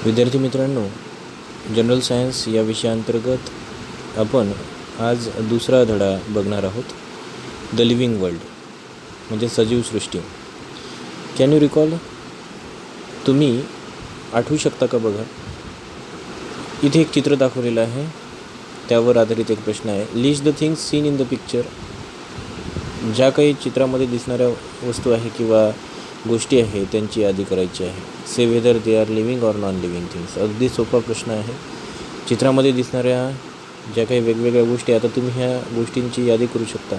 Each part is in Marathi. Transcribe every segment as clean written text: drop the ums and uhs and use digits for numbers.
विद्यार्थी मित्रांनो, जनरल सायन्स या विषयाअंतर्गत आपण आज दुसरा धडा बघणार आहोत. द लिव्हिंग वर्ल्ड म्हणजे सजीव सृष्टी. Can you recall? तुम्ही आठवू शकता का? बघा, इथे एक चित्र दाखवलेलं आहे, त्यावर आधारित एक प्रश्न आहे. List the things seen in the picture. ज्या काही चित्रामध्ये दिसणाऱ्या वस्तू आहे किंवा गोष्टी आहे त्यांची यादी करायची आहे. Say whether they are living or non living things. अगदी सोपा प्रश्न आहे. चित्रामध्ये दिसणाऱ्या ज्या काही वेगवेगळ्या गोष्टी, आता तुम्ही ह्या गोष्टींची यादी करू शकता.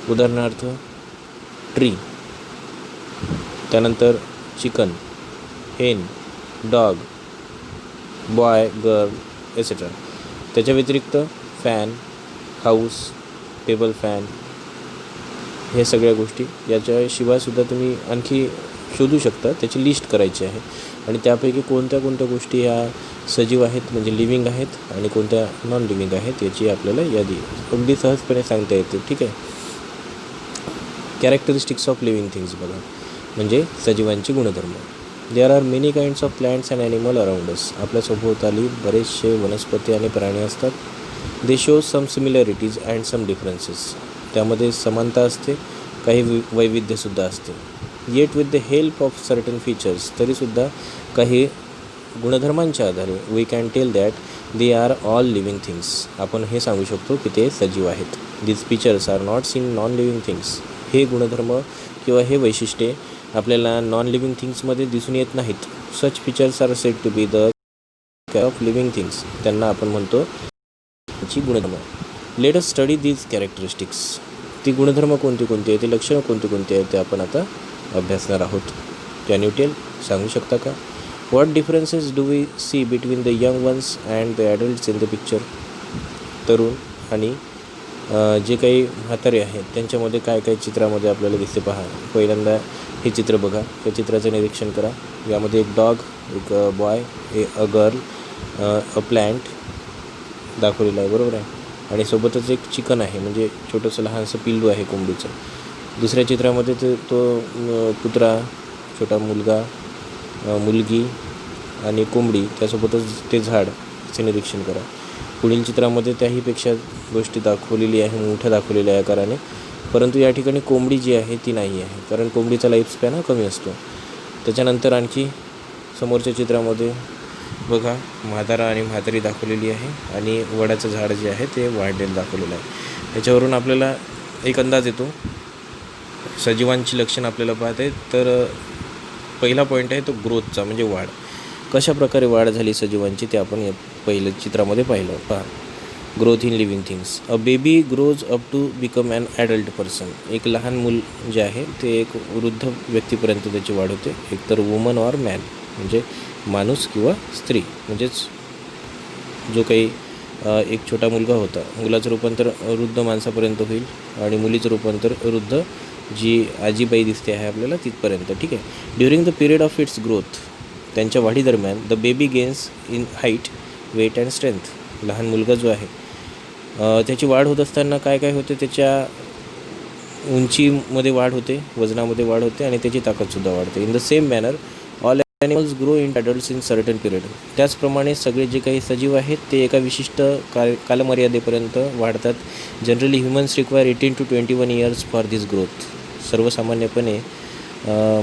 उदाहरणार्थ ट्री, त्यानंतर चिकन, हेन, डॉग, बॉय, गर्ल एसेट्रा. त्याच्या व्यतिरिक्त फॅन, हाऊस, टेबल फॅन, हे सगळ्या गोष्टी. याच्याशिवायसुद्धा तुम्ही आणखी शोधू शकता. त्याची लिस्ट करायची आहे आणि त्यापैकी कोणत्या कोणत्या गोष्टी ह्या सजीव आहेत म्हणजे लिव्हिंग आहेत आणि कोणत्या नॉन लिव्हिंग आहेत याची आपल्याला यादी अगदी सहजपणे सांगता येते. ठीक आहे. कॅरेक्टरिस्टिक्स ऑफ लिव्हिंग थिंग्स बघा, म्हणजे सजीवांची गुणधर्म. There are many kinds of plants and animal around us. आपल्या सभोवताली बरेचसे वनस्पती आणि प्राणी असतात. They show some similarities and some differences. त्यामध्ये समानता असते, काही वैविध्यसुद्धा असते. Yet with the help of certain features. तरीसुद्धा काही गुणधर्मांच्या आधारे we can tell that they are all living things. आपण हे सांगू शकतो की ते सजीव आहेत. These features are not seen non living things. हे गुणधर्म किंवा हे वैशिष्ट्ये आपल्याला नॉन लिव्हिंग थिंग्समध्ये दिसून येत नाहीत. Such features are said to be the of living things. त्यांना आपण म्हणतो ची गुणधर्म. Let us study these characteristics. ती गुणधर्म कोणती कोणती आहे, ती लक्षणं कोणती कोणती आहेत ते आपण आता अभ्यासणार आहोत. Can you tell? सांगू शकता का? What differences do we see between the young ones and the adults in the picture. तरुण आणि जे काही म्हातारे आहेत त्यांच्यामध्ये काय काय चित्रामध्ये आपल्याला दिसते पहा. पहिल्यांदा हे चित्र बघा, या चित्राचं निरीक्षण करा. यामध्ये एक डॉग, एक boy, a girl, a plant दाखवलेलं आहे, बरोबर आहे. आणि सोबतच एक चिकन आहे, म्हणजे छोटंसं लहानसं पिल्लू आहे कोंबडीचं. दुसऱ्या चित्रामध्ये तो कुत्रा, छोटा मुलगा, मुलगी आणि कोंबडी, त्यासोबतच ते झाड, याचे निरीक्षण करा. पुढील चित्रामध्ये त्याहीपेक्षा गोष्टी दाखवलेली आहे, मोठ्या दाखवलेल्या आहे आकाराने, परंतु या ठिकाणी कोंबडी जी आहे ती नाही आहे, कारण कोंबडीचा लाईफ स्पॅन हा कमी असतो. त्याच्यानंतर आणखी समोरच्या चित्रामध्ये बघा, म्हातारा आणि म्हातारी दाखवलेली आहे आणि वडाचं झाड जे आहे ते वाढलेलं दाखवलेलं आहे. याच्यावरून आपल्याला एक अंदाज येतो सजीवांची लक्षणं आपल्याला पाहते. तर पहिला पॉईंट आहे तो ग्रोथचा, म्हणजे वाढ. कशा प्रकारे वाढ झाली सजीवांची ते आपण पहिल्या चित्रामध्ये पाहिलं. पहा, growth in living things. A baby grows up to become an adult person. एक लहान मूल जे आहे ते एक वृद्ध व्यक्तीपर्यंत त्याची वाढ होते. एकतर वुमन ऑर मॅन, म्हणजे माणूस किंवा स्त्री. म्हणजेच जो काही एक छोटा मुलगा होता, मुलाचं रूपांतर वृद्ध माणसापर्यंत होईल आणि मुलीचं रूपांतर वृद्ध जी आजीबाई दिसते आहे आपल्याला तिथपर्यंत. ठीक आहे. During the period of its growth. त्यांच्या वाढीदरम्यान the baby gains in height, weight and strength. लहान मुलगा जो आहे त्याची वाढ होत असताना काय काय होते, त्याच्या उंचीमध्ये वाढ होते, वजनामध्ये वाढ होते आणि त्याची ताकदसुद्धा वाढते. In the same manner all animals grow in adults in certain period. त्याचप्रमाणे सगळे जे काही सजीव आहेत ते एका विशिष्ट कालमर्यादेपर्यंत वाढतात. Generally humans require 18 to 21 years for this growth. सर्वसामान्यपणे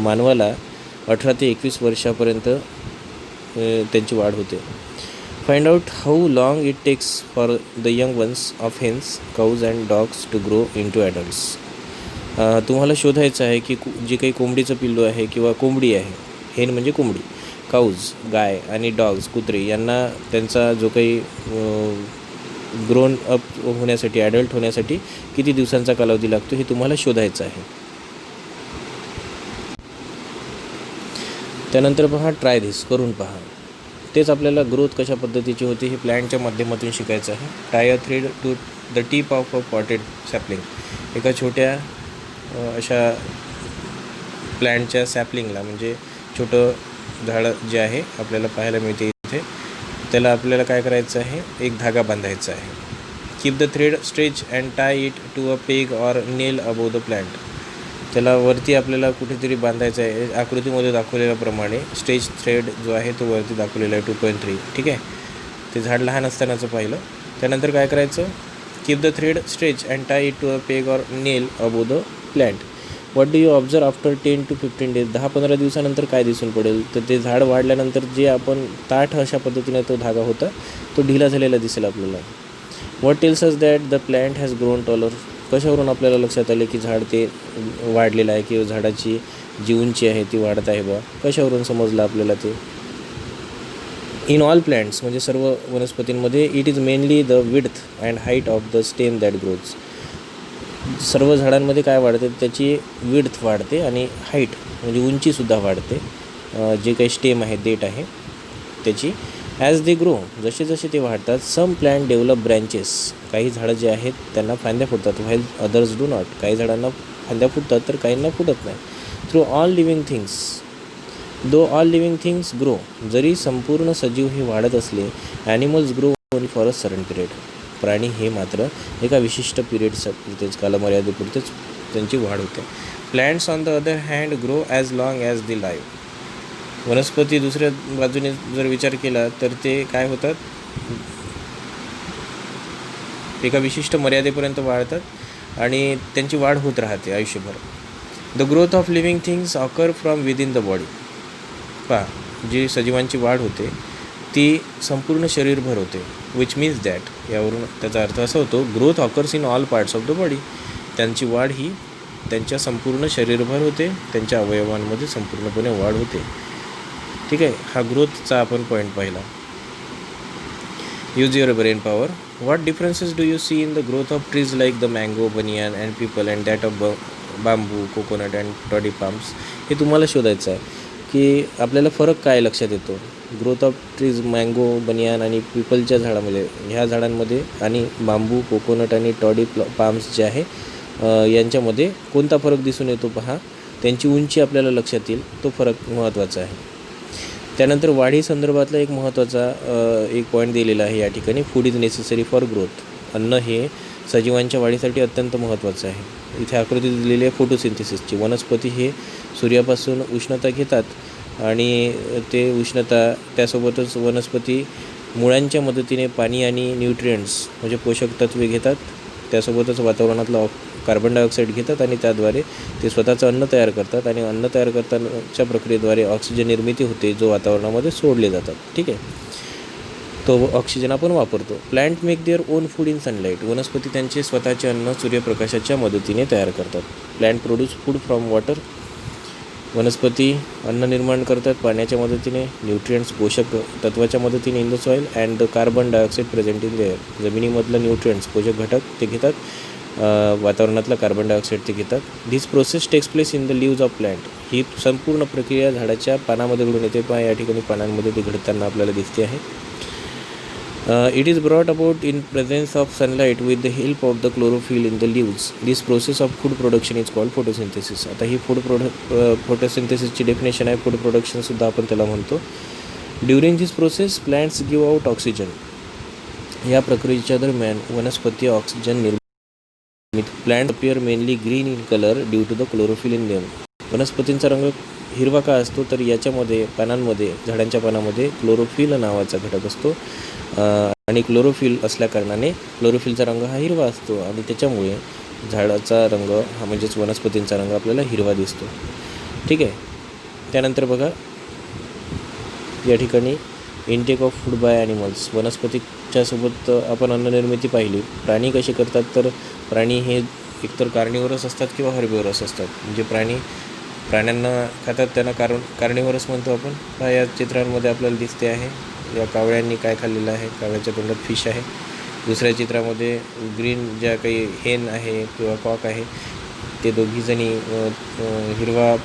मानवाला 18 ते 21 वर्षापर्यंत त्यांची वाढ होते. Find out how long it takes for the young ones of hens, cows and dogs to grow into adults. तुम्हाला शोधायचं आहे की जे काही कोंबडीचं पिल्लू आहे किंवा कोंबडी आहे, हेन म्हणजे कोंबडी, काऊज गाय आणि डॉग्स कुत्रे, यांना त्यांचा जो काही ग्रोन अप होण्यासाठी, ॲडल्ट होण्यासाठी किती दिवसांचा कालावधी लागतो हे तुम्हाला शोधायचं आहे. त्यानंतर पहा, ट्राय धिस, करून पहा. तेच आपल्याला ग्रोथ कशा पद्धतीची होते हे प्लॅन्टच्या माध्यमातून शिकायचं आहे. Tie a thread to the tip of a potted sapling. एका छोट्या अशा प्लॅन्टच्या सॅपलिंगला, म्हणजे छोटं झाड जे आहे आपल्याला पाहायला मिळते इथे, त्याला आपल्याला काय करायचं आहे, एक धागा बांधायचा आहे. Keep the thread stretch and tie it to a peg or nail above the plant. त्याला वरती आपल्याला कुठेतरी बांधायचं आहे. आकृतीमध्ये दाखवलेल्याप्रमाणे स्टेज थ्रेड जो आहे तो वरती दाखवलेला आहे 2.3. ठीक आहे, ते झाड लहान असतानाचं पाहिलं. त्यानंतर काय करायचं, keep the thread stretch and tie it to a peg or nail above the plant. What do you observe after 10 to 15 days. 10-15 दिवसानंतर काय दिसून पडेल, तर ते झाड वाढल्यानंतर जे आपण ताठ अशा पद्धतीने तो धागा होता तो ढिला झालेला दिसेल आपल्याला. What tells us that the plant has grown taller. कशावरून आपल्याला लक्षात आले की झाड ते वाढलेलं आहे किंवा झाडाची जी उंची आहे ती वाढत आहे बा, कशावरून समजलं आपल्याला ते. इन ऑल प्लॅन्ट्स म्हणजे सर्व वनस्पतींमध्ये it is mainly the width and height of the stem that grows. सर्व झाडांमध्ये काय वाढते, त्याची विड्थ वाढते आणि हाईट म्हणजे उंचीसुद्धा वाढते. जे काही स्टेम आहे, देठ आहे त्याची. ॲज दे ग्रो, जसे जसे ते वाढतात. सम प्लॅन्ट डेव्हलप ब्रँचेस. काही झाडं जे आहेत त्यांना फांद्या फुटतात. While others do not. काही झाडांना फांद्या फुटतात तर काहींना फुटत नाही. थ्रू ऑल लिव्हिंग थिंग्स, दो ऑल लिव्हिंग थिंग्स ग्रो. जरी संपूर्ण सजीव हे वाढत असले, animals grow only for a certain period. प्राणी हे मात्र एका विशिष्ट पिरियडसाठीच, कालमर्यादेपुरतेच त्यांची वाढ होते. Plants on the other hand grow as long as they live. वनस्पती दुसऱ्या बाजूने जर विचार केला तर ते काय होतात, एका विशिष्ट मर्यादेपर्यंत वाढतात आणि त्यांची वाढ होत राहते आयुष्यभर. The growth of living things occur from within the body. पहा, जी सजीवांची वाढ होते ती संपूर्ण शरीरभर होते. विच मीन्स दॅट, यावरून त्याचा अर्थ असा होतो, growth occurs in all parts of the body. त्यांची वाढ ही त्यांच्या संपूर्ण शरीरभर होते, त्यांच्या अवयवांमध्ये संपूर्णपणे वाढ होते. ठीक आहे, हा ग्रोथचा आपण पॉईंट पाहिला. Use your brain power. What differences do you see in the growth of trees like the mango, banyan and peepal and that of bamboo, coconut and toddy palms. हे तुम्हाला शोधायचं आहे की आपल्याला फरक काय लक्षात येतो ग्रोथ ऑफ ट्रीज, मँगो, बनियान आणि पीपलच्या झाडामध्ये, ह्या झाडांमध्ये आणि बांबू, कोकोनट आणि टॉडी पाम्स जे आहे यांच्यामध्ये कोणता फरक दिसून येतो पहा. त्यांची उंची आपल्याला लक्षात येईल, तो फरक महत्त्वाचा आहे. त्यानंतर वाढी संदर्भातला एक महत्त्वाचा एक पॉईंट दिलेला आहे या ठिकाणी. Food is necessary for growth. अन्न हे सजीवांच्या वाढीसाठी अत्यंत महत्त्वाचं आहे. इथे आकृती दिलेली आहे फोटोसिंथेसिसची. वनस्पती हे सूर्यापासून उष्णता घेतात आणि ते उष्णता, त्यासोबतच वनस्पती मुळांच्या मदतीने पाणी आणि न्यूट्रिएंट्स म्हणजे पोषक तत्वे घेतात. त्यासोबतच वातावरणातला कार्बन डायऑक्साईड घेतात आणि त्याद्वारे ते स्वतःचं अन्न तयार करतात आणि अन्न तयार करतानाच्या प्रक्रियेद्वारे ऑक्सिजन निर्मिती होते, जो वातावरणामध्ये सोडले जातात. ठीक आहे, तो ऑक्सिजन आपण वापरतो. Plant make their own food in sunlight. वनस्पती त्यांचे स्वतःचे अन्न सूर्यप्रकाशाच्या मदतीने तयार करतात. Plant produce food from water. वनस्पती अन्न निर्माण करतात पाण्याच्या मदतीने, न्यूट्रिएंट्स पोषक तत्वाच्या मदतीने in the soil and the carbon dioxide present in the air. जमिनीमधलं न्यूट्रिएंट्स पोषक घटक ते घेतात, वातावरणातला कार्बन डायऑक्साईड ते घेतात. This process takes place in the leaves of plant. ही संपूर्ण प्रक्रिया झाडाच्या पानामध्ये घडून येते. पहा या ठिकाणी पानांमध्ये ती घडताना आपल्याला दिसते आहे. It is brought about in presence of sunlight with the help of the chlorophyll in the leaves. This process of food production is called photosynthesis. आता ही फोटोसिंथेसिसची डेफिनेशन आहे. फूड प्रोडक्शनसुद्धा आपण त्याला म्हणतो. During this process plants give out oxygen. या प्रक्रियेच्या दरम्यान वनस्पती ऑक्सिजन निर्मित. Plant appear mainly green in colour due to the chlorophyll in them. वनस्पतींचा रंग हिरवा का असतो, तर याच्यामध्ये पानांमध्ये, झाडांच्या पानामध्ये क्लोरोफिल नावाचा घटक असतो आणि क्लोरोफिल असल्याकारणाने क्लोरोफिलचा रंग हा हिरवा असतो आणि त्याच्यामुळे झाडाचा रंग हा म्हणजेच वनस्पतींचा रंग आपल्याला हिरवा दिसतो. ठीक आहे, त्यानंतर बघा या ठिकाणी intake of food by animals. वनस्पतीच्या सोबत आपण अन्ननिर्मिती पाहिली. प्राणी कसे करतात, तर प्राणी हे एकतर कार्निवरस असतात किंवा हर्बिवरस असतात. म्हणजे प्राण्यांना खातात त्यांना कार्निवरस म्हणतो आपण. या चित्रांमध्ये आपल्याला दिसते आहे या कावळ्यांनी काय खाल्लेलं आहे. कावळ्याच्या तोंडात फिश आहे. दुसऱ्या चित्रामध्ये ग्रीन ज्या काही हेन आहे किंवा कॉक आहे ते दोघीजणी हिरवा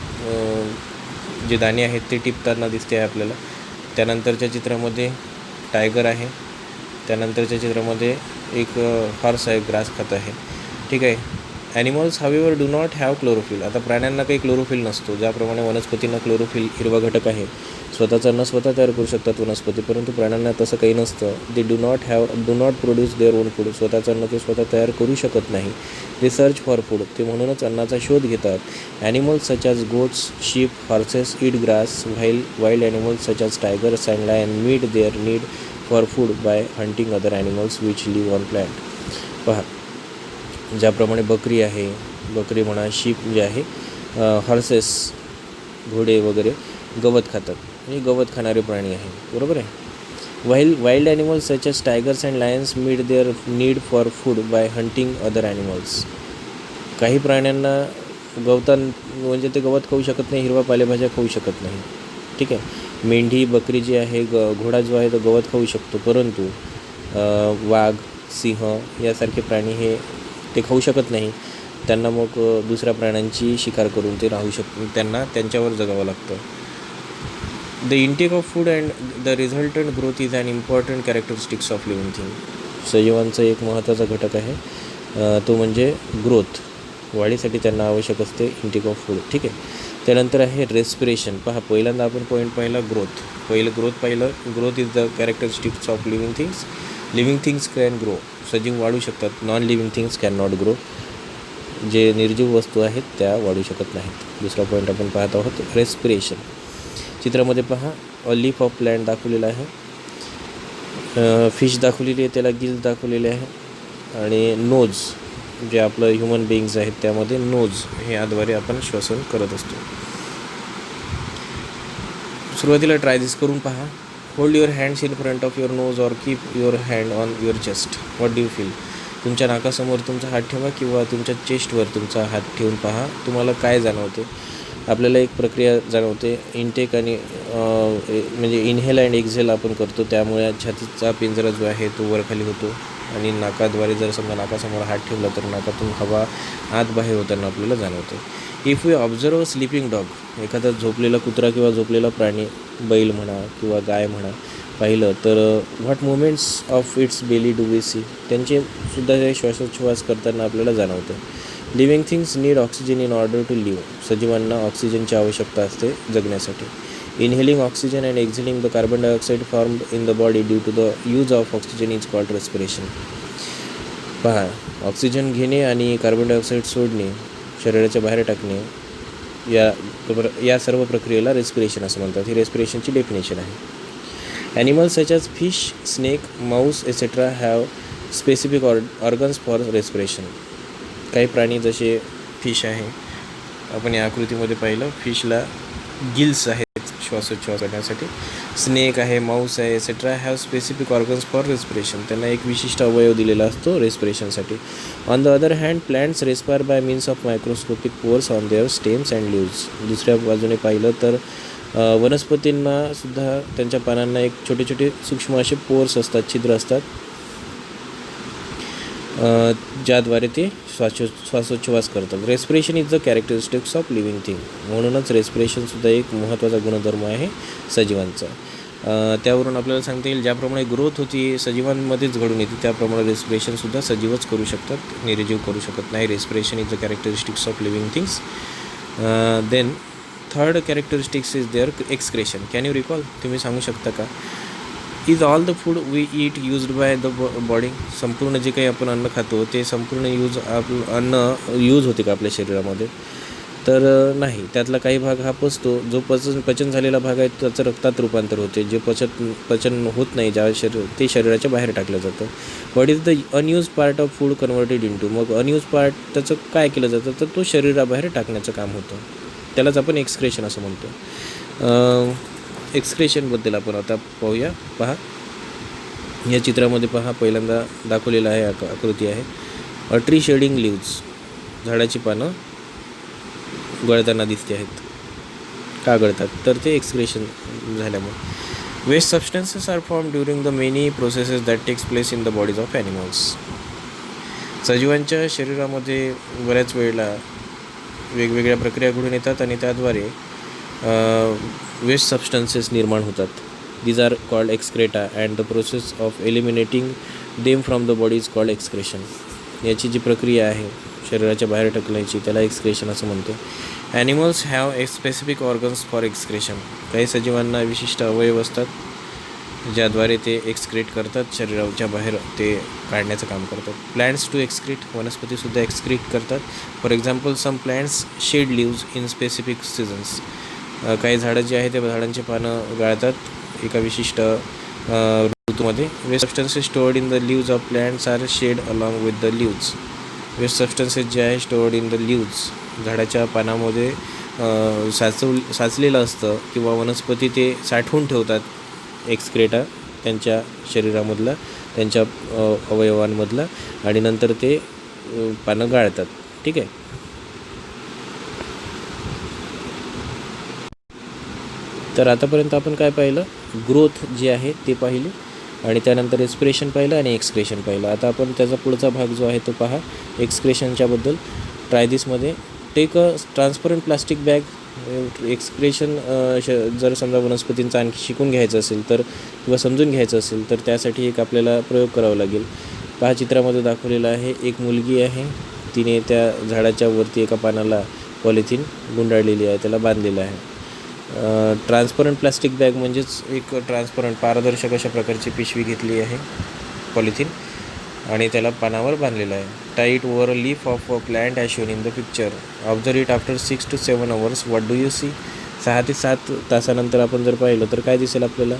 जे दाणे आहेत ते टिपताना दिसते आहे आपल्याला. त्यानंतरच्या चित्रामध्ये टायगर आहे. त्यानंतरच्या चित्रामध्ये एक हॉर्स आहे, ग्रास खात आहे. ठीक आहे. Animals however do not have chlorophyll. आता प्राण्यांना काही क्लोरोफिल नसतो. ज्याप्रमाणे वनस्पतींना क्लोरोफिल हिरवा घटक आहे स्वतःचं अन्न स्वतः तयार करू शकतात वनस्पती, परंतु प्राण्यांना तसं काही नसतं. They do not produce their own food. स्वतःचं अन्न ते स्वतः तयार करू शकत नाही. They search for food. ते म्हणूनच अन्नाचा शोध घेतात. Animals such as goats, sheep, horses eat grass, wild animals such as tigers and lion meet their need for food by hunting other animals which live on plant. पहा, ज्याप्रमाणे बकरी म्हणा, शीप जे आहे, हॉर्सेस घोडे वगैरे गवत खातात, म्हणजे गवत खाणारे प्राणी आहे, बरोबर आहे. Wild animals such as tigers and lions meet their need for food by hunting other animals. काही प्राण्यांना म्हणजे ते गवत खाऊ शकत नाही, हिरवा पालेभाज्या खाऊ शकत नाही, ठीक आहे. मेंढी, बकरी जी आहे, घोडा जो आहे तो गवत खाऊ शकतो, परंतु वाघ, सिंह यासारखे प्राणी ते खाऊ शकत नाही. त्यांना मग दुसऱ्या प्राण्यांची शिकार करून ते राहू त्यांना त्यांच्यावर जगावं लागतं. The intake of food and the resultant growth is an important characteristics of living thing. सजीवांचा एक महत्त्वाचा घटक आहे, तो म्हणजे ग्रोथ. वाढीसाठी त्यांना आवश्यक असते इंटेक ऑफ फूड, ठीक आहे. त्यानंतर आहे रेस्पिरेशन. पहा, पहिल्यांदा आपण पॉईंट पाहिला growth is the characteristics of living things. Living things can grow. सजीव वाढू शकतात. Non living things can not grow. जे निर्जीव वस्तू आहेत त्या वाढू शकत नाहीत. दुसरा पॉईंट आपण पाहत आहोत, रेस्पिरेशन. चित्रामध्ये पहा, अ लीफ ऑफ प्लॅन्ट दाखवलेला आहे, फिश दाखवलेली आहे, त्याला गिल्स दाखवलेले आहे, आणि नोज जे आपलं ह्युमन बिईंग्स आहेत त्यामध्ये नोज याद्वारे आपण श्वसन करत असतो. सुरुवातीला ट्राय दिस करून पहा. Hold your hands in front of your nose or keep your hand on your chest. What do you feel? तुमच्या नाकासमोर तुमचा हात ठेवा किंवा तुमच्या चेस्टवर तुमचा हात ठेवून पहा, तुम्हाला काय जाणवते. आपल्याला एक प्रक्रिया जाणवते, इनटेक आणि म्हणजे इनहेल अँड एक्झेल आपण करतो, त्यामुळे छातीचा पिंजरा जो आहे तो वरखाली होतो, आणि नाकाद्वारे जर समजा नाकासमोर हात ठेवला तर नाकातून हवा आत बाहेर होताना आपल्याला जाणवते. If we observe a sleeping dog, एखादा झोपलेला कुत्रा किंवा झोपलेला प्राणी, बैल म्हणा किंवा गाय म्हणा, पाहिलं तर what movements of its belly do we see. त्यांचे सुद्धा हे श्वासोच्छ्वास करताना आपल्याला जाणवतं. Living things need oxygen in order to live. सजीवांना ऑक्सिजनची आवश्यकता असते जगण्यासाठी. Inhaling oxygen and exhaling the carbon dioxide formed in the body due to the use of oxygen is called respiration. पहा, ऑक्सिजन घेणे आणि कार्बन डायऑक्साईड सोडणे, शरीराच्या बाहेर टाकणे, या सर्व प्रक्रियेला रेस्पिरेशन असं म्हणतात. ही रेस्पिरेशनची डेफिनेशन आहे. Animals such as fish, snake, Mouse etcetera have specific organs for respiration. काही प्राणी जसे फिश आहे, आपण या आकृतीमध्ये पाहिलं, फिशला गिल्स आहेत श्वासोच्छ्वास करण्यासाठी. स्नेक आहे, माऊस आहे, etcetera have specific organs for respiration. त्यांना एक विशिष्ट अवयव दिलेला असतो रेस्पिरेशनसाठी. On the other hand, plants respire by means of microscopic pores on their stems and leaves. दुसऱ्या बाजूने पाहिलं तर वनस्पतींना सुद्धा त्यांच्या पानांना एक छोटे छोटे सूक्ष्म असे पोअर्स असतात, छिद्र असतात, ज्याद्वारे ते श्वासोच्छ्वास करतात. Respiration is the characteristics of living thing. म्हणूनच रेस्पिरेशनसुद्धा एक महत्त्वाचा गुणधर्म आहे सजीवांचा. त्यावरून आपल्याला सांगता येईल, ज्याप्रमाणे ग्रोथ होती सजीवांमध्येच घडून येते, त्याप्रमाणे रेस्पिरेशनसुद्धा सजीवच करू शकतात, निर्जीव करू शकत नाही. Respiration is the characteristics of living things. Then third characteristics is their excretion. Can you recall? तुम्ही सांगू शकता का? Is all the food we eat used by the body. संपूर्ण जे काही आपण अन्न खातो ते संपूर्ण अन्न यूज होते का आपल्या शरीरामध्ये? तर नाही. त्यातला काही भाग हा पचतो. जो पचन झालेला भाग आहे त्याचं रक्तात रूपांतर होते. जे पचन होत नाही ते शरीराच्या बाहेर टाकलं जातं. What is the unused part of food converted into. मग अनयूज पार्ट त्याचं काय केलं जातं? तर तो शरीराबाहेर टाकण्याचं काम होतं. त्यालाच आपण एक्सक्रेशन असं म्हणतो. एक्सक्रेशनबद्दल आपण आता पाहूया. पहा, या चित्रामध्ये पहा, पहिल्यांदा दाखवलेलं आहे, आकृती आहे, अ ट्री शेडिंग लिव्ज. झाडाची पानं गळताना दिसते आहेत. का गळतात? तर ते एक्सक्रेशन झाल्यामुळे. Waste substances are form during the many processes that takes place in the bodies of animals. सजीवांच्या शरीरामध्ये बऱ्याच वेळेला वेगवेगळ्या प्रक्रिया घडून येतात आणि त्याद्वारे वेस्ट सबस्टन्सेस निर्माण होतात. These are called excreta and the process of eliminating them from the body is called excretion. याची जी प्रक्रिया आहे शरीराच्या बाहेर ढकलायची, त्याला एक्सक्रेशन असं म्हणतो. Animals have a specific organs for excretion. काही सजीवांना विशिष्ट अवयव असतात ज्याद्वारे ते एक्सक्रेट करतात, शरीराच्या बाहेर ते काढण्याचं काम करतात. प्लॅन्ट्स टू एक्सक्रीट, वनस्पतीसुद्धा एक्सक्रीट करतात. For example some plants shed leaves in specific seasons. काही झाडं जी आहेत त्या झाडांची पानं गाळतात एका विशिष्ट ऋतूमध्ये. Waste substances stored in the leaves of plants are shed along with the leaves. Waste substances जे आहे स्टोअर्ड इन द लिव्ज, झाडाच्या पानामध्ये साचलेलं असतं किंवा वनस्पती ते साठवून ठेवतात एक्सक्रेटा त्यांच्या शरीरामधला, त्यांच्या अवयवांमधला, आणि नंतर ते पानं गाळतात. ठीक आहे. तर आतापर्यंत आपण काय पाहिलं, ग्रोथ जी आहे ते पाहिली, आणि त्यानंतर रेस्पिरेशन पाहिलं आणि एक्सक्रेशन पाहिलं. आता आपण त्याचा पुढचा भाग जो आहे तो पहा, एक्सक्रेशनच्याबद्दल. ट्राय दिसमध्ये take a transparent plastic bag. Excretion जर समजा वनस्पतींचा आणखी शिकून घ्यायचं असेल तर किंवा समजून घ्यायचं असेल तर त्यासाठी एक आपल्याला प्रयोग करावा लागेल. पहा, चित्रामध्ये दाखवलेलं आहे, एक मुलगी आहे, तिने त्या झाडाच्या वरती एका पानाला पॉलिथिन गुंडाळलेली आहे, त्याला बांधलेलं आहे. ट्रान्सपरंट प्लास्टिक बॅग म्हणजेच एक ट्रान्सपरंट पारदर्शक अशा प्रकारची पिशवी घेतली आहे पॉलिथिन, आणि त्याला पानावर बांधलेलं आहे. Tied over a leaf of a plant as shown in the picture. Observe it after 6 to 7 hours. What do you see? 6 ते 7 तासानंतर आपण जर पाहिलं तर काय दिसेल आपल्याला?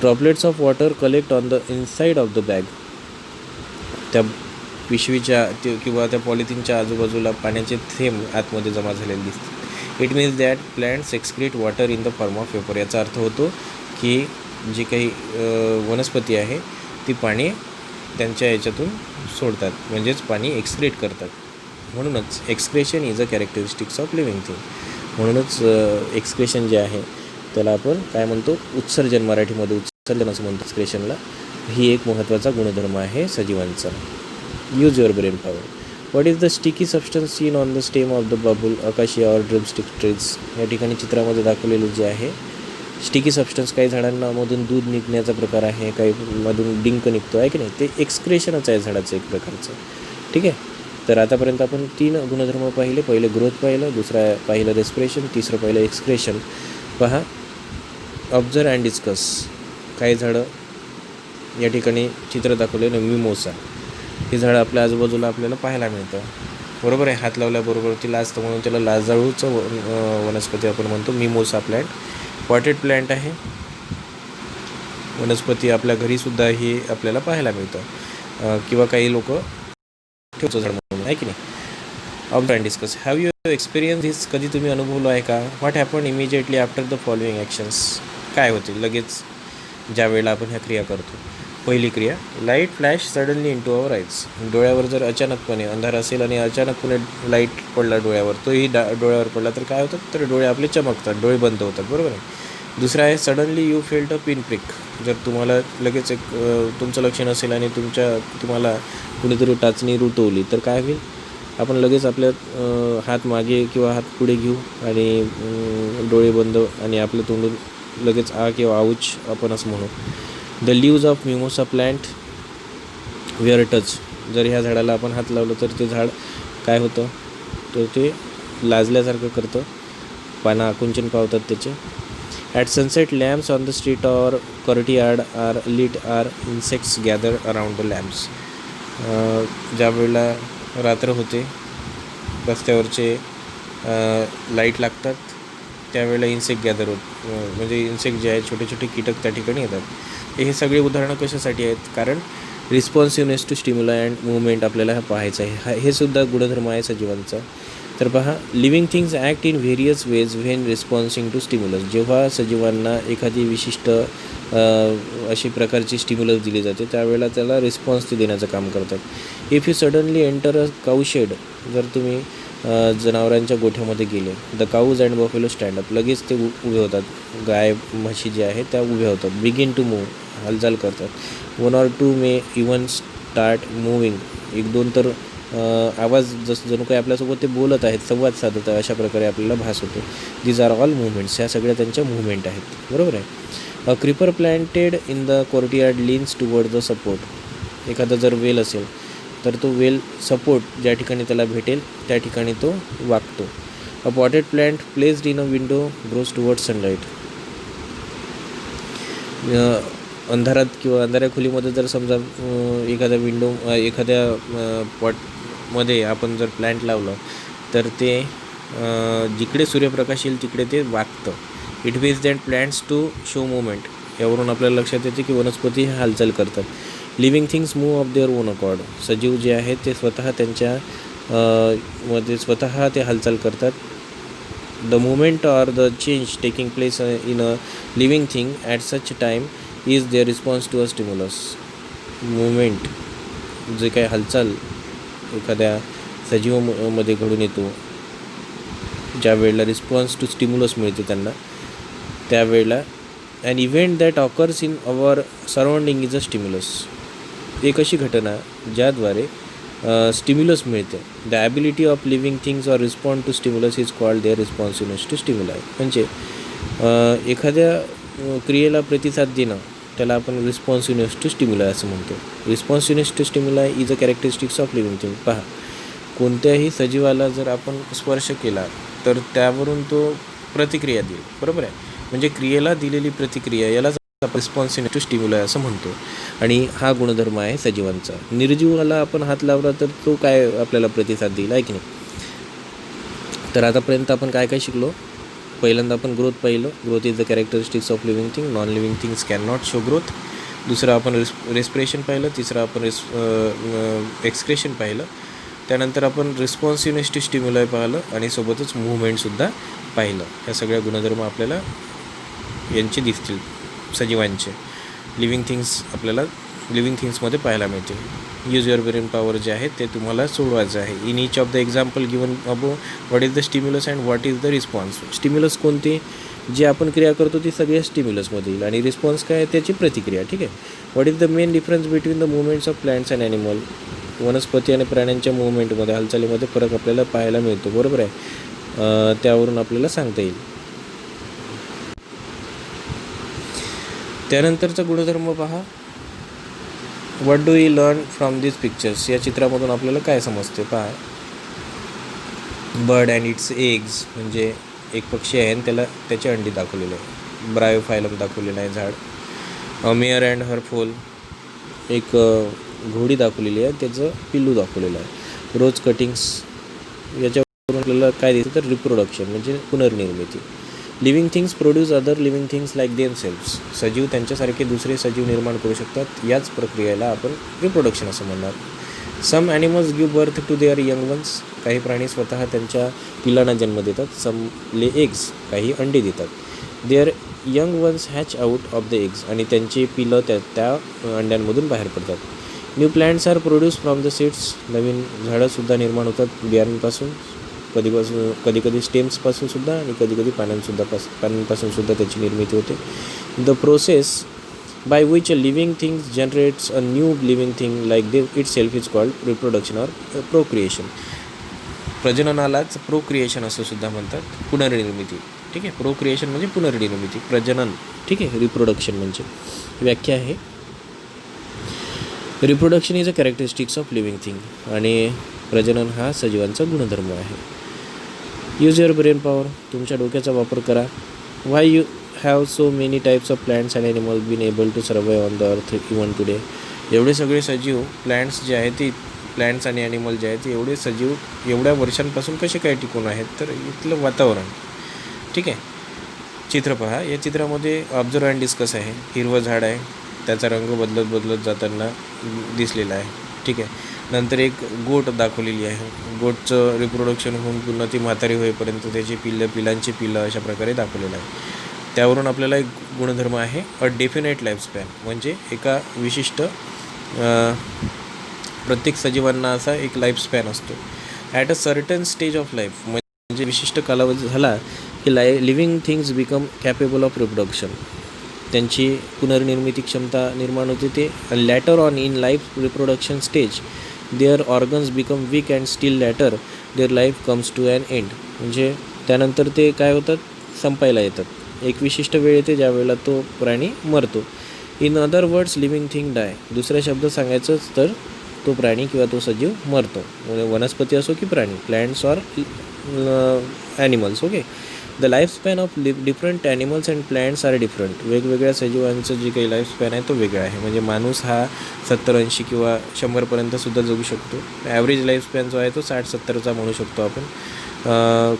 Droplets of water collect on the inside of the bag. त्या पिशवीच्या किंवा त्या पॉलिथिनच्या आजूबाजूला पाण्याचे थेंब आतमध्ये जमा झालेले दिसतात. It means that plants excrete water in the form of vapour. याचा अर्थ होतो की जी काही वनस्पती आहे ती पाणी त्यांच्या याच्यातून सोडतात, म्हणजेच पाणी एक्सक्रीट करतात. म्हणूनच excretion is a characteristics of living thing. म्हणूनच एक्सक्रेशन जे आहे त्याला आपण काय म्हणतो, उत्सर्जन, मराठीमध्ये उत्सर्जन असं म्हणतो एक्सक्रेशनला. ही एक महत्त्वाचा गुणधर्म आहे सजीवांचा. Use your brain power. What is the sticky substance seen on the stem of the babul acacia or drumstick trees. या ठिकाणी चित्रामध्ये दाखवलेलं जे आहे स्टिकी सबस्टन्स, काही झाडांना मधून दूध निघण्याचा प्रकार आहे, काही मधून डिंक निघतो आहे की नाही, ते एक्सक्रेशनच आहे झाडाचं एक प्रकारचं. ठीक आहे. तर आतापर्यंत आपण 3 गुणधर्म पाहिले. पहिलं ग्रोथ पाहिलं, दुसरं पाहिलं रेस्पिरेशन, तिसरं पाहिलं एक्सक्रेशन. पहा, ऑब्झर्व अँड डिस्कस. काही झाडं या ठिकाणी चित्र दाखवलेलं मिमोसा. हे झाडं आपल्या आजूबाजूला आपल्याला पाहायला मिळतं, बरोबर आहे. हात लावल्याबरोबर ती लाजतं म्हणून त्याला लाजाळूचं वनस्पती आपण म्हणतो, मिमोसा प्लॅन्ट. पॉटेड प्लॅन्ट आहे, वनस्पती आपल्या घरीसुद्धा हे आपल्याला पाहायला मिळतं, किंवा काही लोक ठेवतो झाड म्हणून, आहे की नाही. Observe and discuss. Have you experience this. कधी तुम्ही अनुभवलो आहे का? What happen immediately after the following actions. काय होते लगेच ज्या वेळेला आपण ह्या क्रिया करतो? पहिली क्रिया, light flash suddenly into our eyes. डोळ्यावर जर अचानकपणे अंधार असेल आणि अचानकपणे लाईट पडला डोळ्यावर, तोही डोळ्यावर पडला तर काय होतं, तर डोळे आपले चमकतात, डोळे बंद होतात, बरोबर आहे. दुसरा आहे, suddenly you felt a pin prick. जर तुम्हाला लगेच एक तुमचं लक्ष नसेल आणि तुम्हाला कुणीतरी टाचणी रुतवली तर काय होईल? आपण लगेच आपल्या हात मागे किंवा हात पुढे घेऊ आणि डोळे बंद आणि आपलं तोंडून लगेच आ किंवा आऊच आपण असं म्हणू. The leaves of mimosa plant were touch. जर ह्या झाडाला आपण हात लावलं तर ते झाड काय होतं, तर ते लाजल्यासारखं करतं, पानं आकुंचन पावतात त्याचे. At sunset lamps on the street or courtyard are lit are insects gather around the lamps. ज्या वेळेला रात्र होते, रस्त्यावरचे लाईट लागतात, त्यावेळेला इन्सेक्ट गॅदर होत, म्हणजे इन्सेक्ट जे आहेत छोटे छोटे कीटक त्या ठिकाणी येतात. हे सगळे उदाहरणं कशासाठी आहेत? कारण रिस्पॉन्सिव्हनेस टू स्टिम्युला अँड मुवमेंट आपल्याला पाहायचं आहे. हे सुद्धा गुणधर्म आहे सजीवांचा. तर पहा, living things act in various ways when responding to stimulus. जेव्हा सजीवांना एखादी विशिष्ट अशी प्रकारची स्टिम्युलस दिली जाते त्यावेळेला त्याला रिस्पॉन्स ते देण्याचं काम करतात. If you suddenly enter a cow shed. जर तुम्ही जनावरांच्या गोठ्यामध्ये गेले, the cows and buffalo stand up. लगेच ते उभे होतात, गाय म्हशी जे आहेत त्या उभ्या होतात. बिगिन टू मूव्ह, हालचाल करतात. 1 or 2 may even start moving. 1-2 तर आवाज जणू काही आपल्यासोबत ते बोलत आहेत, संवाद साधत आहे, अशा प्रकारे आपल्याला भास होतो. These are all movements. ह्या सगळ्या त्यांच्या मुवमेंट आहेत, बरोबर आहे. A creeper planted in the courtyard leans toward the support. एखादा जर वेल असेल तर तो वेल सपोर्ट ज्या ठिकाणी त्याला भेटेल त्या ठिकाणी तो वागतो. A potted plant placed in a window grows toward sunlight. अंधारात किंवा अंधाऱ्या खोलीमध्ये जर समजा एखाद्या पॉटमध्ये आपण जर प्लांट लावलं तर ते जिकडे सूर्यप्रकाश येईल तिकडे ते वागतं. It means that plants to show movement. यावरून आपल्याला लक्षात येते की वनस्पती हालचाल करतात. Living things move of their own accord. सजीव जे आहेत ते स्वतः त्यांच्या मध्ये स्वतः ते हालचाल करतात. The movement or the change taking place in a living thing at such time is their response to a stimulus. Movement जे काही हालचाल एखाद्या सजीवामध्ये घडून येतो ज्या वेळेला रिस्पॉन्स टू स्टिम्युलस मिळते त्यांना, त्यावेळेला an event that occurs in our surrounding is a stimulus. एक अशी घटना ज्याद्वारे स्टिम्युलस मिळते. The ability of living things or respond to stimulus is called their responsiveness to stimuli. म्हणजे एखाद्या क्रियेला प्रतिसाद देणं त्याला आपण रिस्पॉन्सिव्हनेस टू स्टिम्युलाय असं म्हणतो. Responsiveness to stimuli is a characteristics of living thing. पहा, कोणत्याही सजीवाला जर आपण स्पर्श केला तर त्यावरून तो प्रतिक्रिया देईल, बरोबर आहे. म्हणजे क्रियेला दिलेली प्रतिक्रिया यालाच आपण रिस्पॉन्सिव्हनेस टू स्टिम्युलाय असं म्हणतो. आणि हा गुणधर्म आहे सजीवांचा. निर्जीवाला आपण हात लावला तर तो काय आपल्याला प्रतिसाद देईल, आहे की नाही. तर आतापर्यंत आपण काय काय शिकलो. पहिल्यांदा आपण ग्रोथ पाहिलं. Growth is the characteristics of living thing. Non living things can not show growth. दुसरं आपण रेस्पिरेशन पाहिलं. तिसरं आपण एक्सक्रेशन पाहिलं. त्यानंतर आपण रिस्पॉन्सिव्हनेस टू स्टिम्युलाय पाहिलं आणि सोबतच मूव्हमेंटसुद्धा पाहिलं. ह्या सगळ्या गुणधर्म आपल्याला यांचे दिसतील सजीवांचे. लिव्हिंग थिंग्समध्ये पाहायला मिळतील. यूज युअर ब्रेन पॉवर जे आहे ते तुम्हाला सोडवायचं आहे. In each of the example given above what is the stimulus and what is the response. Stimulus कोणते, जे आपण क्रिया करतो ती सगळ्या स्टिम्युलसमध्ये येईल आणि रिस्पॉन्स काय आहे त्याची प्रतिक्रिया. ठीक आहे. What is the main difference between the movements of plants and animal. वनस्पती आणि प्राण्यांच्या मुवमेंटमध्ये हालचालीमध्ये फरक आपल्याला पाहायला मिळतो, बरोबर आहे. त्यावरून आपल्याला सांगता येईल. त्यानंतरचा गुणधर्म पहा. What do you learn from this pictures. या चित्रामधून आपल्याला काय समजते पहा. Bird and it's eggs. म्हणजे एक पक्षी आहे आणि त्याचे अंडी दाखवलेले आहे. ब्रायोफायलम दाखवलेलं आहे झाड. मेअर अँड हर फोल. एक घोडी दाखवलेली आहे, त्याचं पिल्लू दाखवलेलं आहे. रोज कटिंग्स. याच्यावरून आपल्याला काय दिसतं तर रिप्रोडक्शन म्हणजे पुनर्निर्मिती. Living things produce other living things like themselves. सजीव त्यांच्यासारखे दुसरे सजीव निर्माण करू शकतात. याच प्रक्रियेला आपण रिप्रोडक्शन असं म्हणणार. Some animals give birth to their young ones. काही प्राणी स्वतः त्यांच्या पिलांना जन्म देतात. सम ले एग्स. काही अंडे देतात. Their young ones hatch out of the eggs. आणि त्यांची पिलं त्या अंड्यांमधून बाहेर पडतात. New plants are produce from the seeds. नवीन झाडंसुद्धा निर्माण होतात बियांपासून. कधी स्टेम्सपासून सुद्धा आणि कधी पानांपासून सुद्धा त्याची निर्मिती होते. The process by which a living things generates a new living thing like they itself is called reproduction or procreation. प्रजननालाच प्रोक्रिएशन असं सुद्धा म्हणतात. पुनर्निर्मिती. ठीक आहे. प्रोक्रिएशन म्हणजे पुनर्निर्मिती, प्रजनन. ठीक आहे. रिप्रोडक्शन म्हणजे व्याख्या आहे. Reproduction is a characteristics of living thing. आणि प्रजनन हा सजीवांचा गुणधर्म आहे. Use your brain power. तुमच्या डोक्याचा वापर करा. Why you have so many types of plants and animal been able to survive on the earth even today. एवढे सगळे सजीव प्लांट्स जे आहेत ते प्लांट्स आणि ॲनिमल जे आहेत ते एवढे सजीव एवढ्या वर्षांपासून कसे काय टिकून आहेत तर इथलं वातावरण. ठीक आहे. चित्र पहा. या चित्रामध्ये ऑब्झर्व अँड डिस्कस आहे. हिरवं झाड आहे, त्याचा रंग बदलत जाताना दिसलेला आहे. ठीक आहे. नंतर एक गोट दाखवलेली आहे. गोटचं रिप्रोडक्शन होऊन पुन्हा ती म्हातारी होईपर्यंत त्याची पिलांची पिलं अशा प्रकारे दाखवलेलं आहे. त्यावरून आपल्याला एक गुणधर्म आहे अ डेफिनेट लाईफस्पॅन. म्हणजे एका विशिष्ट प्रत्येक सजीवांना असा एक लाईफस्पॅन असतो. At a certain stage of life. म्हणजे विशिष्ट कालावधी झाला की living things become capable of reproduction. त्यांची पुनर्निर्मिती क्षमता निर्माण होते. ते later on in life reproduction stage their organs become weak and still later their life comes to an end. म्हणजे त्यानंतर ते काय होतात, संपायला येतात. एक विशिष्ट वेळ येते ज्या वेळेला तो प्राणी मरतो. In other words living thing die. दुसऱ्या शब्द सांगायचंच तर तो प्राणी किंवा तो सजीव मरतो. म्हणजे वनस्पती असो की प्राणी, plants or animals. Okay. The life span of different animals and plants are different. वेगवेगळ्या सजीवांचं जे काही लाईफ स्पॅन आहे तो वेगळा आहे. म्हणजे माणूस हा 70-80 किंवा 100पर्यंतसुद्धा जगू शकतो. ॲव्हरेज लाईफ स्पॅन जो आहे तो 60-70चा म्हणू शकतो आपण.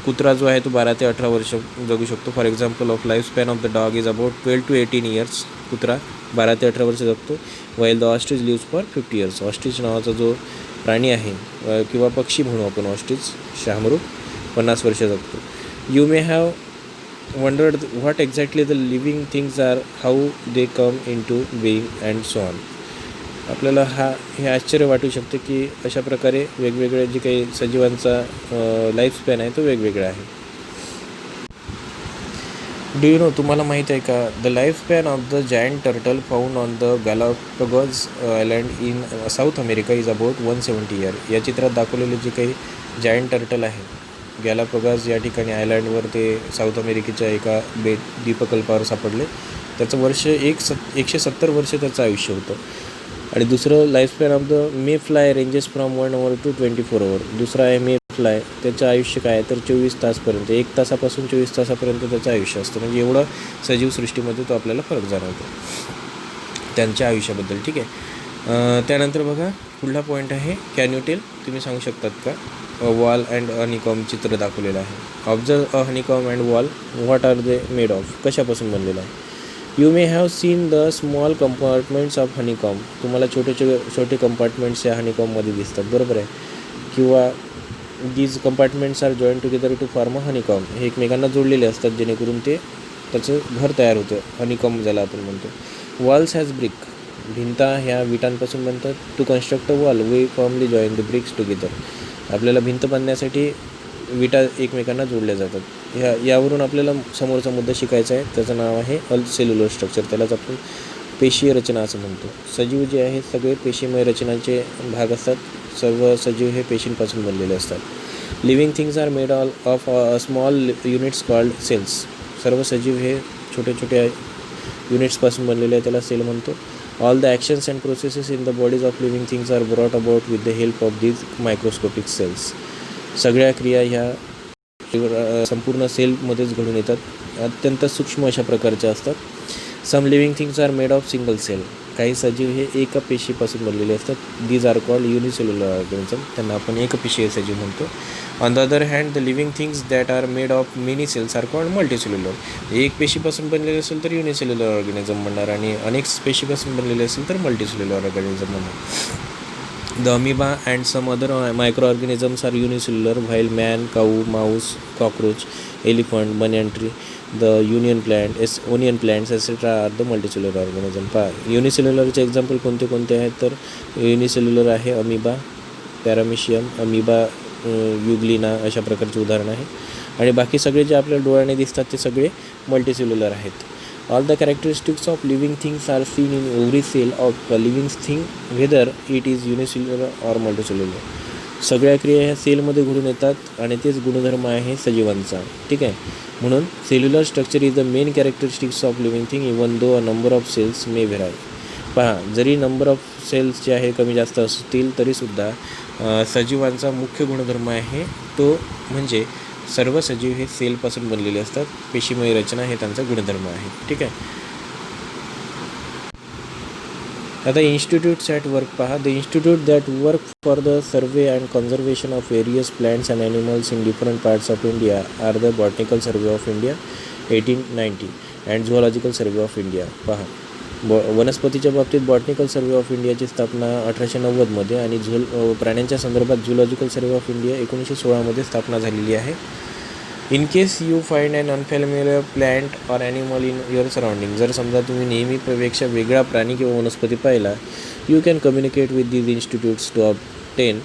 कुत्रा जो आहे तो 12 ते 18 वर्ष जगू शकतो. For example of life span of the dog is about 12 to 18 years. कुत्रा 12 ते 18 वर्ष जगतो. While the ostrich lives for 50 years. Ostrich नावाचा जो प्राणी आहे किंवा पक्षी म्हणू आपण ऑस्ट्रिच, शहामृग, 50 वर्ष जगतो. You may have wondered what exactly the living things are, how they come into being and so on. आपल्याला हे आश्चर्य वाटू शकते की अशा प्रकारे वेगवेगळे जे काही सजीवांचा लाईफ स्पॅन आहे तो वेगवेगळा आहे. डू यू नो, तुम्हाला माहीत आहे का, the life span of the giant turtle found on the Galapagos island in south America is about 170 year. या चित्रात दाखवलेले जे काही जायंट टर्टल आहे गॅलापागोस या ठिकाणी आयलँडवर ते साऊथ अमेरिकेच्या एका द्वीपकल्पावर सापडले. त्याचं वर्ष 170 वर्ष त्याचं आयुष्य होतं. आणि दुसरं life span of the may fly ranges from 1 hour to 24 hour. दुसरा आहे मे फ्लाय, त्याचं आयुष्य काय आहे तर 24 तासपर्यंत, 1 तासापासून 24 तासापर्यंत त्याचं आयुष्य असतं. म्हणजे एवढं सजीवसृष्टीमध्ये तो आपल्याला फरक जाणवतो त्यांच्या आयुष्याबद्दल. ठीक आहे. त्यानंतर बघा पुढला पॉईंट आहे कॅन यू टेल. तुम्ही सांगू शकतात का, वॉल अँड हनीकॉम चित्र दाखवलेलं आहे. Observe a honeycomb and wall, what are they made of, कशापासून बनलेलं आहे. You may have seen the small compartments of honeycomb. तुम्हाला छोटे कंपार्टमेंट्स या हनीकॉममध्ये दिसतात, बरोबर आहे. किंवा these compartments are join together to form a honeycomb. हे एकमेकांना जोडलेले असतात जेणेकरून ते त्याचं घर तयार होतं, हनीकॉम ज्याला आपण म्हणतो. वॉल्स हॅज ब्रिक, भिंता ह्या विटांपासून बनतात. To construct a wall we formally join the bricks together. आपल्याला भिंत बांधण्यासाठी विटा एकमेकांना जोडल्या जातात. यावरून आपल्याला समोरचा मुद्दा शिकायचा आहे. त्याचं नाव आहे सेल्युलर स्ट्रक्चर. त्यालाच आपण पेशीय रचना असं म्हणतो. सजीव जे आहेत सगळे पेशीमय रचनांचे भाग असतात. सर्व सजीव हे पेशींपासून बनलेले असतात. Living things are made of small units called cells. सर्व सजीव हे छोट्या युनिट्सपासून बनलेले आहे, त्याला सेल म्हणतो. All the actions and processes in the bodies of living things are brought about with the help of these microscopic cells. सगळ्या क्रिया ह्या संपूर्ण सेलमध्येच घडून येतात. अत्यंत सूक्ष्म अशा प्रकारच्या असतात. Some living things are made of single cell. काही सजीव हे एका पेशीपासून बनलेले असतात. These are called unicellular organism. त्यांना आपण एकपेशीय सजीव म्हणतो. On the other hand the living things that are made of many cells are called multicellular. एक पेशीपासून बनलेले असेल तर युनिसेल्युलर ऑर्गॅनिझम म्हणणार, आणि अनेक पेशीपासून बनलेले असेल तर मल्टीसेल्युलर ऑर्गॅनिझम म्हणणार. The amoeba and some other microorganisms are unicellular, while man, cow, mouse, cockroach, elephant, banyan tree, the onion plants, etc. are the multicellular organism. युनिसेल्युलरचे एक्झाम्पल कोणते आहेत तर युनिसेल्युलर आहे अमिबा, पॅरामिशियम, अमिबा युग्लिना अशा प्रकारचे उदाहरण आहे. आणि बाकी सगळे जे आपल्याला डोळ्याने दिसतात ते सगळे मल्टीसेल्युलर आहेत. All the characteristics of living things are seen in every cell of a living thing, whether it is unicellular or multicellular. सगळ्या क्रिया ह्या सेलमध्ये घडून येतात आणि तेच गुणधर्म आहे सजीवांचा. ठीक आहे. म्हणून cellular structure is the main characteristics of living thing even though a number of cells may vary. पहा, जरी नंबर ऑफ सेल्स जे आहे कमी जास्त असतील तरीसुद्धा सजीवांचा मुख्य गुणधर्म आहे तो म्हणजे सर्व सजीव हे सेलपासून बनलेले असतात. पेशीमय रचना हे त्यांचा गुणधर्म आहे. ठीक आहे. आता इन्स्टिट्यूट्स ॲट वर्क पहा. The institute that work for the survey and conservation of various plants and animals in different parts of India are the botanical survey of India 1890 and zoological survey of India. पहा, वनस्पतीच्या बाबतीत बॉटनिकल सर्वे ऑफ इंडियाची स्थापना 1890मध्ये आणि प्राण्यांच्या संदर्भात झुऑलॉजिकल सर्वे ऑफ इंडिया 1916मध्ये स्थापना झालेली आहे. In case you find an unfamiliar plant or animal in your surrounding. जर समजा तुम्ही नेहमीपेक्षा वेगळा प्राणी किंवा वनस्पती पाहिला, you can communicate with these institutes to obtain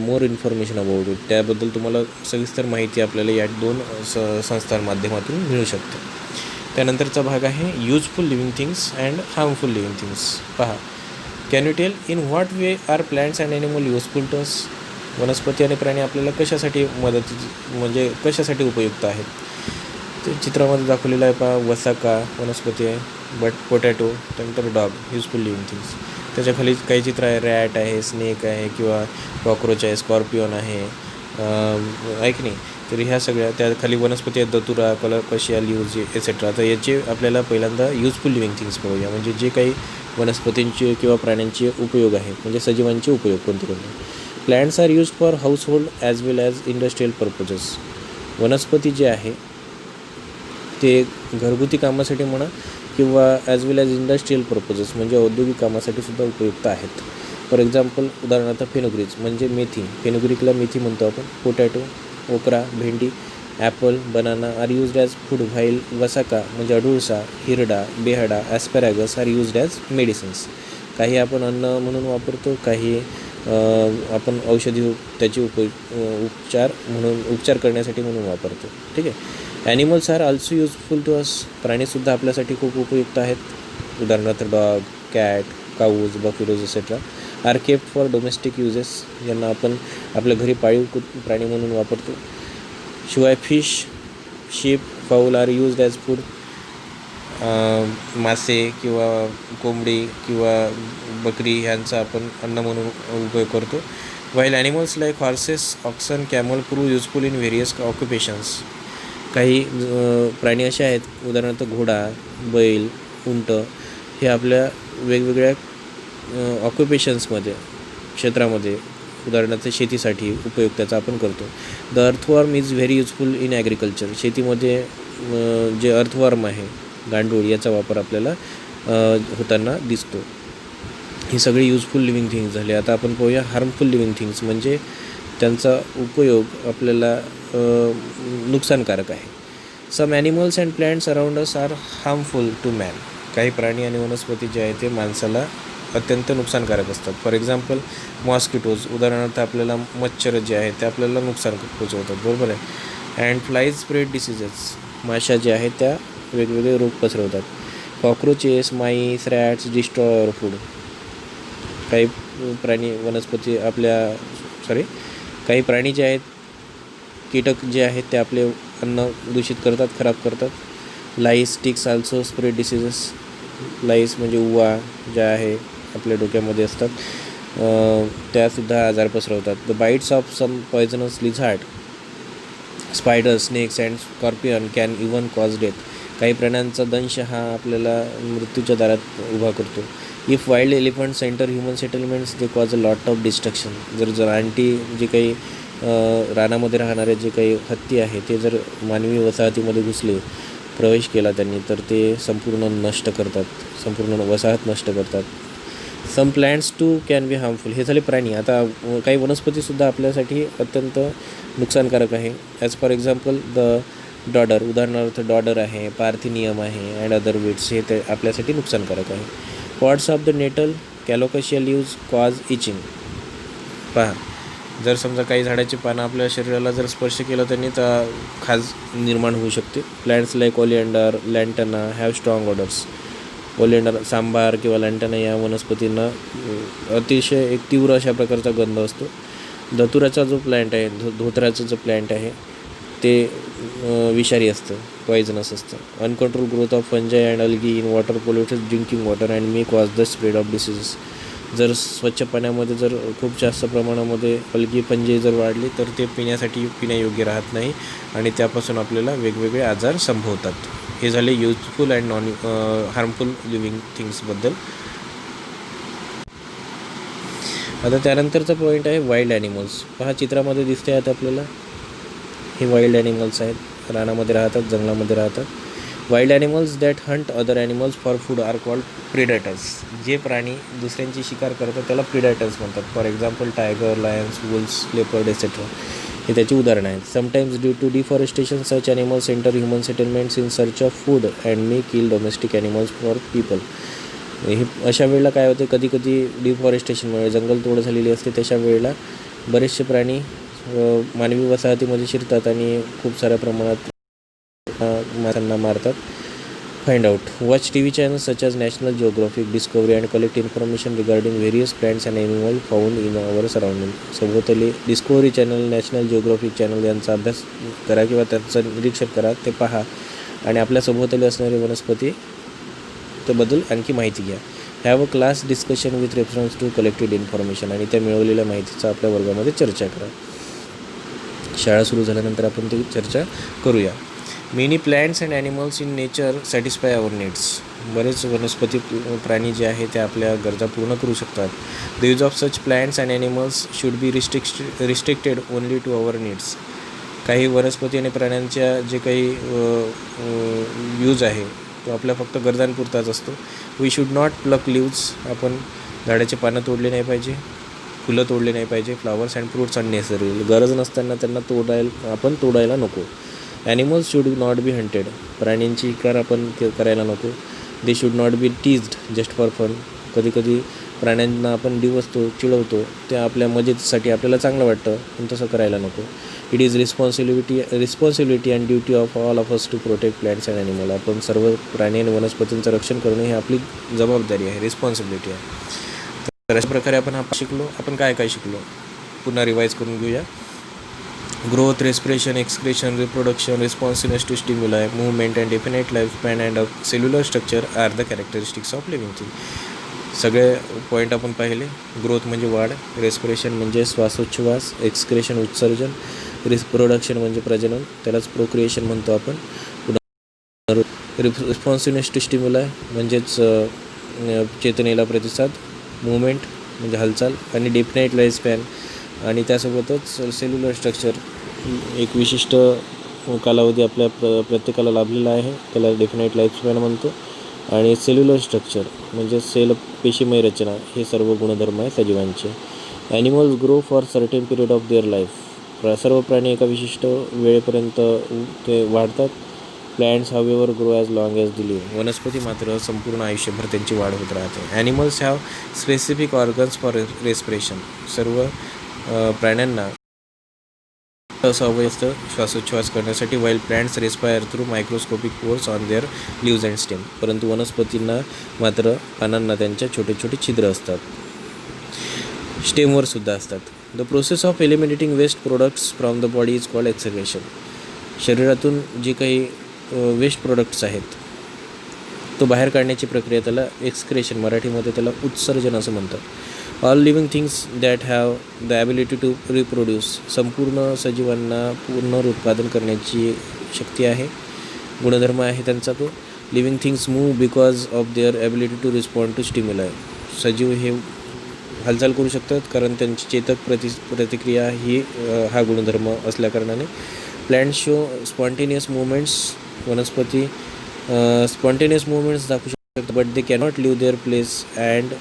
more information about it. त्याबद्दल तुम्हाला सविस्तर माहिती आपल्याला या 2 संस्थांमाध्यमातून मिळू शकते. त्यानंतरचा भाग आहे useful living things and harmful living things. पहा, can you tell in what way are plants and animal useful to us. वनस्पती आणि प्राणी आपल्याला कशासाठी कशासाठी उपयुक्त आहेत. ते चित्रामध्ये दाखवलेलं आहे. पहा, वसाका वनस्पती आहे, पोटॅटो, त्यानंतर डॉग युजफुल लिव्हिंग थिंग्स. त्याच्याखाली काही चित्र आहे, रॅट आहे, स्नेक आहे किंवा कॉक्रोच आहे, स्कॉर्पिओन आहे, आहे की नाही. तर ह्या सगळ्या त्याखाली वनस्पती आहेत, दतुरा, कलरकशिया, लीव्ज एसेट्रा. तर याचे आपल्याला पहिल्यांदा युजफुल लिव्हिंग थिंग्स बघूया, म्हणजे जे काही वनस्पतींचे किंवा प्राण्यांचे उपयोग आहेत, म्हणजे सजीवांचे उपयोग कोणते कोणते. Plants are used for household as well as industrial purposes. वनस्पती जे आहे ते घरगुती कामासाठी म्हणा किंवा as well as industrial purposes म्हणजे औद्योगिक कामासाठी सुद्धा उपयुक्त आहेत. फॉर एक्झाम्पल, उदाहरणार्थ फेनुग्रीक म्हणजे मेथी, फेनुग्रीकला मेथी म्हणतो आपण. Potato, okra, bhendi, apple, banana are used as food, while vasaka म्हणजे adulsa, hirda, behda, asparagus are used as medicines. काही आपण अन्न म्हणून वापरतो, काही आपण औषधी त्याचे उपचार करण्यासाठी म्हणून वापरतो. ठीक आहे. Animals are also useful to us. प्राणीसुद्धा आपल्यासाठी खूप उपयुक्त आहेत. उदाहरणार्थ dog, cat, cows, buffaloes etcetera are kept for domestic uses. यांना आपण आपल्या घरी पाळीव प्राणी म्हणून वापरतो. शिवाय fish, sheep, fowl are used as food. मासे किंवा कोंबडी किंवा बकरी ह्यांचा आपण अन्न म्हणून उपयोग करतो. While animals like horses, oxen, camel prove useful in various occupations. काही प्राणी असे आहेत, उदाहरणार्थ घोडा, बैल, उंट हे आपल्या वेगवेगळ्या ऑक्युपेशन्समध्ये, क्षेत्रामध्ये, उदाहरणार्थ शेतीसाठी उपयोग त्याचा आपण करतो. The earthworm is very useful in agriculture. शेतीमध्ये जे अर्थवॉर्म आहे, गांडूळ, याचा वापर आपल्याला होताना दिसतो. ही सगळी युजफुल लिव्हिंग थिंग्स झाले. आता आपण पाहूया हार्मफुल लिव्हिंग थिंग्स, म्हणजे त्यांचा उपयोग आपल्याला नुकसानकारक आहे. Some animals and plants around us are harmful to man. काही प्राणी आणि वनस्पती जे आहे ते माणसाला अत्यंत नुकसानकारक असतात. फॉर एक्झाम्पल, मॉस्किटोज, उदाहरणार्थ आपल्याला मच्छर जे आहेत ते आपल्याला नुकसान पोचवतात, बरोबर आहे. And flies spread diseases. माशा ज्या आहेत त्या वेगवेगळे रोग पसरवतात. Cockroaches, MICE, rats destroy food. काही काही प्राणी जे आहेत, कीटक जे आहेत ते आपले अन्न दूषित करतात, खराब करतात. Lice, ticks also spread diseases. Lice म्हणजे उवा ज्या आहे आपल्या डोक्यामध्ये असतात, त्यासुद्धा आजार पसरवतात. The bites of some poisonous lizard, spider, snakes and scorpion can even cause death. काही प्राण्यांचा दंश हा आपल्याला मृत्यूच्या दारात उभा करतो. If wild elephants enter human settlements they cause a lot of destruction. जर रानटी जे काही रानामध्ये राहणारे जे काही हत्ती आहे ते जर मानवी वसाहतीमध्ये घुसले, प्रवेश केला त्यांनी, तर ते संपूर्ण नष्ट करतात, संपूर्ण वसाहत नष्ट करतात. Some plants too can be harmful. हे झाले प्राणी. आता काही वनस्पतीसुद्धा आपल्यासाठी अत्यंत नुकसानकारक आहे. ॲज फॉर एक्झाम्पल द डॉडर, उदाहरणार्थ डॉडर आहे, पार्थिनियम आहे अँड अदर वीड्स, हे ते आपल्यासाठी नुकसानकारक आहे. Pots of the nettle, colocasia leaves cause itching. पहा, जर समजा काही झाडाची पानं आपल्या शरीराला जर स्पर्श केलं त्यांनी तर खाज निर्माण होऊ शकते. Plants like oleander, lantana have strong odours. Oleander, सांबार किंवा लँटना या वनस्पतींना अतिशय एक तीव्र अशा प्रकारचा गंध असतो. धतुराचा जो प्लॅन्ट आहे, धोत्राचं जो प्लॅन्ट आहे ते विषारी असतं, पॉयझनस असतं. Uncontrol growth of fungi and algae in water polluted drinking water and may cause the spread of diseases. जर स्वच्छ पाण्यामध्ये जर खूप जास्त प्रमाणामध्ये अल्गी, फंजाई जर वाढली तर ते पिण्यायोग्य राहत नाही आणि त्यापासून आपल्याला वेगवेगळे आजार संभवतात. हे झाले युजफुल अँड हार्मफुल लिव्हिंग थिंग्सबद्दल. आता त्यानंतरचा पॉईंट आहे वाईल्ड ॲनिमल्स. पहा, चित्रामध्ये दिसते आहेत आपल्याला, हे वाईल्ड ॲनिमल्स आहेत, रानामध्ये राहतात, जंगलामध्ये राहतात. Wild animals that hunt other animals for food are called predators. जे प्राणी दुसऱ्यांची शिकार करतात त्याला प्रिडेटर्स म्हणतात. For example tiger, lions, wolves, leopard etcetera हे त्याची उदाहरणं आहेत. Sometimes due to deforestation such animals enter human settlements in search of food and may kill domestic animals for people. हे अशा वेळेला काय होते, कधी कधी डिफॉरेस्टेशनमुळे जंगलतोड झालेली असते, तशा वेळेला बरेचसे प्राणी मानवी वसाहतीमध्ये शिरतात आणि खूप साऱ्या प्रमाणात माणसांना मारतात. Find out. Watch TV channels such as National Geographic, Discovery and collect information regarding various plants and animal found in our surrounding. सभोवताली Discovery channel, National Geographic channel यांचा अभ्यास करा किंवा त्यांचं निरीक्षण करा, ते पहा आणि आपल्या सभोवताली असणारे वनस्पती त्याबद्दल आणखी माहिती घ्या. Have a class discussion with reference to collected information, आणि त्या मिळवलेल्या माहितीचा आपल्या वर्गामध्ये चर्चा करा. शाळा सुरू झाल्यानंतर आपण ती चर्चा करूया. Many plants and animals in nature satisfy our needs. बरेच वनस्पती प्राणी जे आहे ते आपल्या गरजा पूर्ण करू शकतात. The use of such plants and animals should be restricted only to our needs. काही वनस्पती आणि प्राण्यांच्या जे काही यूज आहे तो आपल्या फक्त गरजांपुरताच असतो. We should not pluck leaves. आपण झाडाचे पानं तोडले नाही पाहिजे, फुलं तोडले नाही पाहिजे. Flowers and fruits unnecessary. गरज नसताना त्यांना आपण तोडायला नको. Animals should not be hunted. प्राण्यांची शिकार आपण करायला नको. They should not be teased just for fun. कधी प्राण्यांना आपण डिवचतो, चिडवतो, ते आपल्या मजेसाठी आपल्याला चांगलं वाटतं, पण तसं करायला नको. It is responsibility and duty of all of us to protect plants and animal. आपण सर्व प्राणी आणि वनस्पतींचं रक्षण करणं ही आपली जबाबदारी आहे, रिस्पॉन्सिबिलिटी आहे. तर अशा प्रकारे आपण काय शिकलो पुन्हा रिवाईज करून घेऊया. Growth, respiration, excretion, reproduction, responsiveness to stimuli, movement and definite life span and cellular structure are the characteristics of living thing. सगळे पॉईंट आपण पाहिले. ग्रोथ म्हणजे वाढ, रेस्पिरेशन म्हणजे श्वासोच्छ्वास, एक्सक्रेशन उत्सर्जन, रिप्रोडक्शन म्हणजे प्रजनन, त्यालाच प्रोक्रिएशन म्हणतो आपण. रिस्पॉन्सिव्हनेस टू स्टिम्युलाई म्हणजेच चेतनेला प्रतिसाद, मूवमेंट म्हणजे हालचाल, आणि डेफिनाईट लाईफ स्पॅन, आणि त्यासोबतच सेल्युलर स्ट्रक्चर, एक विशिष्ट कालावधी आपल्या प्रत्येकाला लाभलेला आहे, त्याला डेफिनाईट लाईफ स्पॅन म्हणतो. आणि सेल्युलर स्ट्रक्चर म्हणजे पेशीमय रचना, हे सर्व गुणधर्म आहे सजीवांचे. Animals grow for certain period of their life. सर्व प्राणी एका विशिष्ट वेळेपर्यंत ते वाढतात. Plants however grow as long as they live. वनस्पती मात्र संपूर्ण आयुष्यभर त्यांची वाढ होत राहते. Animals have specific organs for respiration. सर्व प्राण्यांना असं अवयव असतं श्वासोच्छ्वास करण्यासाठी. While plants respire through microscopic pores on their leaves and stem. परंतु वनस्पतींना मात्र पानांना त्यांच्या छोटे छोटे छिद्र असतात, स्टेमवर सुद्धा असतात. The process of eliminating waste products from the body is called excretion. शरीरातून जे काही वेस्ट प्रोडक्ट्स आहेत तो बाहेर काढण्याची प्रक्रिया, त्याला एक्सक्रेशन, मराठीमध्ये त्याला उत्सर्जन असं म्हणतात. All living things that have the ability to reproduce. संपूर्ण सजीवांना पुनरुत्पादन करण्याची शक्ती आहे, गुणधर्म आहे त्यांचा तो. Living things move because of their ability to respond to stimuli. सजीव हे हालचाल करू शकतात कारण त्यांची चेतक प्रतिक्रिया ही हा गुणधर्म असल्याकारणाने. Plant show spontaneous movements. वनस्पती स्पॉन्टेनियस मुवमेंट्स दाखवू शकतात, but they cannot leave their place and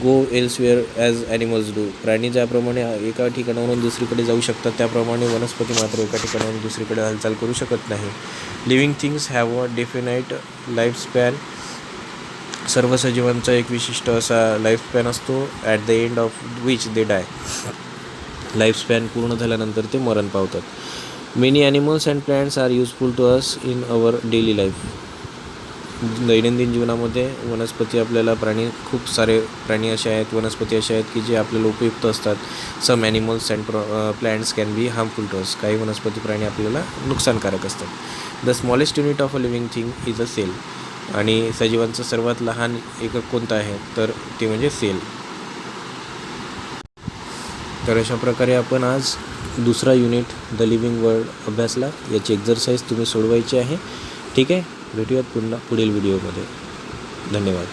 go elsewhere as animals do. प्राणी ज्याप्रमाणे एका ठिकाणावरून दुसरीकडे जाऊ शकतात त्याप्रमाणे वनस्पती मात्र एका ठिकाणावरून दुसरीकडे हालचाल करू शकत नाही. Living things have a definite life span. सर्व सजीवांचा एक विशिष्ट असा लाईफ स्पॅन असतो, at the end of which they die. Life span पूर्ण झाल्यानंतर ते मरण पावतात. Many animals and plants are useful to us in our daily life. दैनंदिन जीवनामध्ये वनस्पती आपल्याला खूप सारे प्राणी असे आहेत, वनस्पती असे आहेत की जे आपल्याला उपयुक्त असतात. Some animals and plants can be harmful to us. काही वनस्पती प्राणी आपल्याला नुकसानकारक असतात. The smallest unit of a living thing is a cell. आणि सजीवांचं सर्वात लहान एकक कोणतं आहे तर ते म्हणजे सेल. तर अशा प्रकारे आपण आज दुसरा युनिट द लिव्हिंग वर्ल्ड अभ्यासला. याची एक्झरसाईज तुम्ही सोडवायची आहे. ठीक आहे, भेटूयात पुन्हा पुढील व्हिडिओमध्ये. धन्यवाद.